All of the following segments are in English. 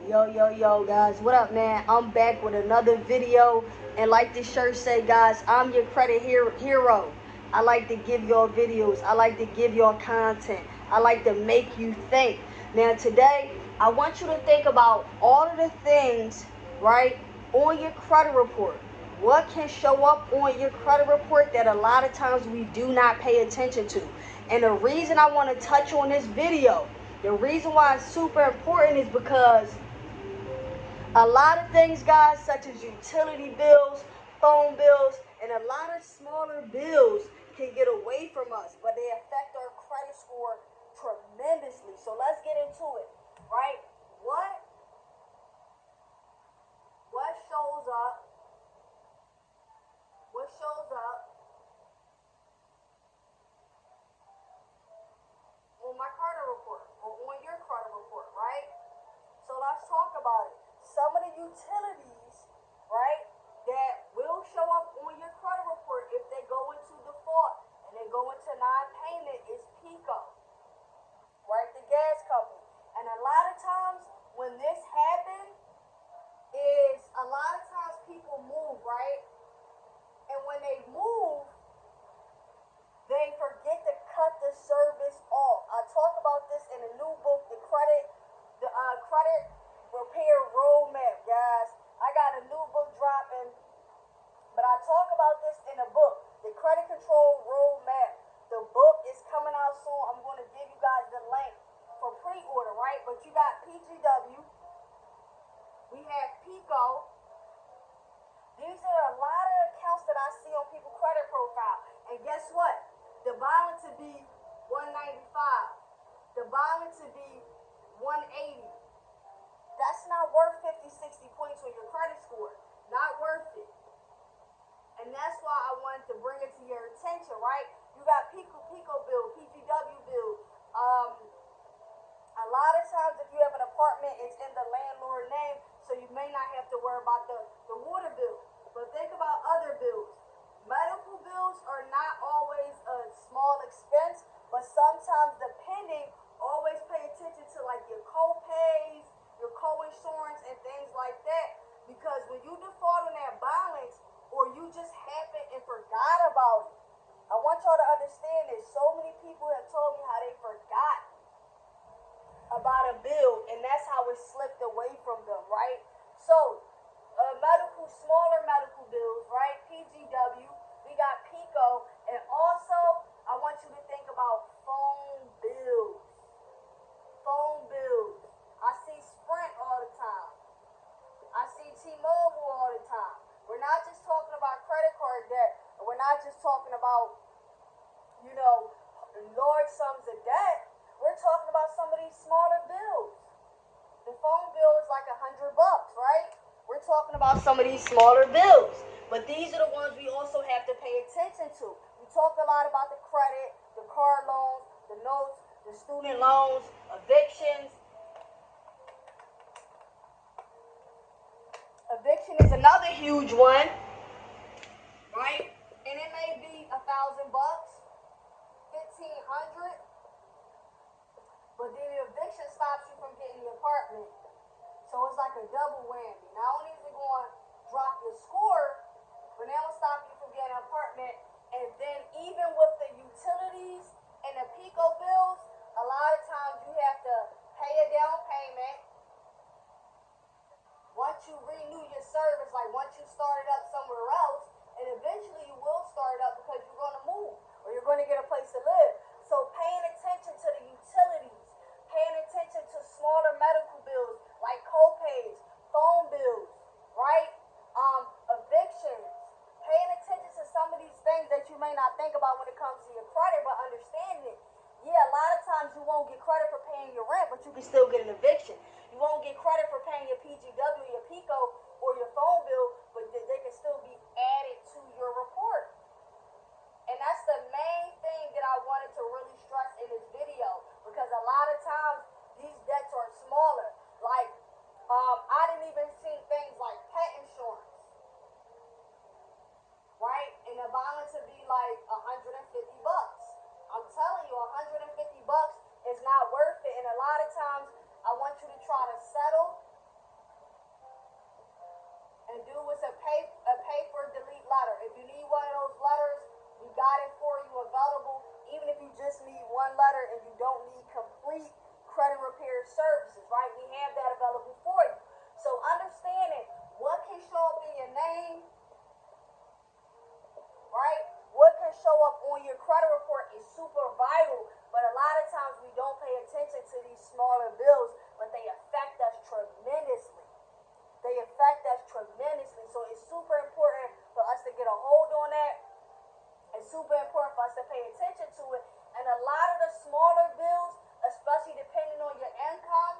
Yo, guys, what up, man? I'm back with another video, and like this shirt say, guys, I'm your credit hero. I like to give y'all videos. I like to give y'all content. I like to make you think. Now, today, I want you to think about all of the things, right, on your credit report. What can show up on your credit report that a lot of times we do not pay attention to? And the reason I want to touch on this video, the reason why it's super important is because a lot of things, guys, such as utility bills, phone bills, and a lot of smaller bills can get away from us, but they affect our credit score tremendously. So let's get into it, right? What what shows up? What shows up on my credit report or on your credit report, right? So let's talk about it. Some of the utilities, right, that will show up on your credit report if they go into default and they go into non-payment is PECO, right, the gas company. And a lot of times when this happens is a lot of times people move, right? And when they move, they forget to cut the service off. I talk about this in a new book, the credit repair roadmap, guys. I got a new book dropping, but I talk about this in a book, the credit control roadmap. The book is coming out soon. I'm going to give you guys the link for pre-order, right? But you got PGW, we have PECO. These are a lot of accounts that I see on people's credit profile. And guess what? The balance to be 195. The balance to be 180. That's not worth 50, 60 points on your credit score. Not worth it. And that's why I wanted to bring it to your attention, right? You got PECO bill, PGW bill. A lot of times if you have an apartment, it's in the landlord name, so you may not have to worry about the water bill. But think about other bills. Medical bills are not always a small expense, but sometimes depending, always pay attention to like your co-pays, your co-insurance, and things like that. Because when you default on that balance, or you just happened and forgot about it, I want y'all to understand this. So many people have told me how they forgot about a bill, and that's how it slipped away from them, right? So, smaller medical bills, right? PGW, we got PECO, and also I want you to think about phone bills. Phone bills. I see Sprint all the time. I see T-Mobile all the time. We're not just talking about credit card debt, and we're not just talking about, large sums of debt. We're talking about some of these smaller bills. The phone bill is like $100, right? We're talking about some of these smaller bills. But these are the ones we also have to pay attention to. We talk a lot about the credit, the car loans, the notes, the student loans, evictions. Eviction is another huge one, right? And it may be $1,000, 1,500, but then the eviction stops you from getting the apartment. So it's like a double whammy. Not only is it going to drop your score, but now it'll stop you from getting an apartment. And then even with the utilities and the PECO bills, a lot of times you have to pay a down payment. Once you renew your service, like once you start it up somewhere else, and eventually you will start it up because you're going to move or you're going to get a place to live. So paying attention to the utilities, paying attention to smaller medical bills like co-pays, phone bills, right? Evictions. Paying attention to some of these things that you may not think about when it comes to your credit, but understand it. Yeah, a lot of times you won't get credit for paying your rent, but you can still get an eviction. You won't get credit for paying your PGW, your PECO, or your phone bill, but they can still be added to your report. And that's the main thing that I wanted to really stress in this video, because a lot of times these debts are smaller. Like, I didn't even see things like pet insurance, right? And the balance would be like $150. I'm telling you, $150 is not worth it. And a lot of times I want you to try to settle and do what's a pay for delete letter. If you need one of those letters, we got it for you available. Even if you just need one letter and you don't need complete credit repair services, right? We have that available for you. So understanding what can show up in your name, right? What can show up on your credit report is super vital, but a lot of times we don't pay attention to these smaller bills, but they affect us tremendously. They affect us tremendously. So it's super important for us to get a hold on that. It's super important for us to pay attention to it. And a lot of the smaller bills, especially depending on your income,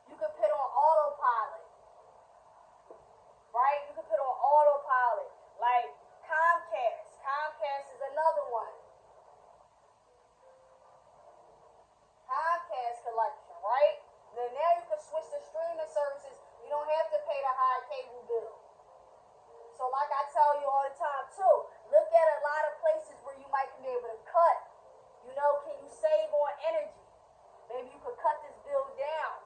you can put on autopilot, right? You can put on autopilot. Like Comcast. Comcast is another one. Comcast collection, right? Then now you can switch to streaming services. You don't have to pay the high cable bill. So like I tell you all the time too, look at a lot of places where you might be able to cut. You know, can you save on energy? Maybe you could cut this bill down.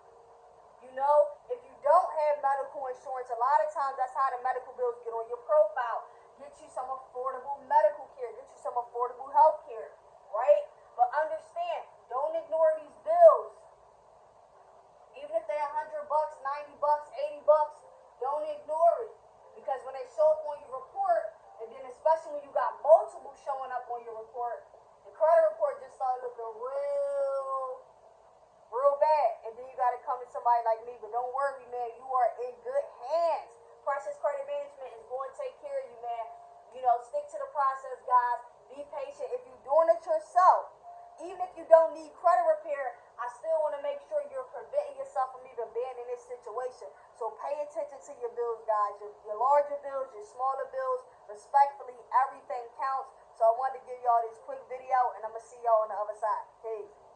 You know, if you don't have medical insurance, a lot of times that's how the medical bills get on your profile. Get you some affordable medical care. Get you some affordable health care, right? But understand, don't ignore these bills. Even if they're $100, $90, $80, don't ignore it. Because when they show up on your report, and then especially when you got multiple showing up on your report, the credit report just started looking real bad. And then you got to come to somebody like me. But don't worry, man. You are in good hands. Precious Credit Management is going to take care of you, man. You know, stick to the process, guys. Be patient. If you're doing it yourself, even if you don't need credit repair, I still want to make sure you're preventing yourself from even being in this situation. So pay attention to your bills, guys. Your larger bills, your smaller bills. Respectfully, everything counts. So I wanted to give y'all this quick video, and I'm going to see y'all on the other side. Peace.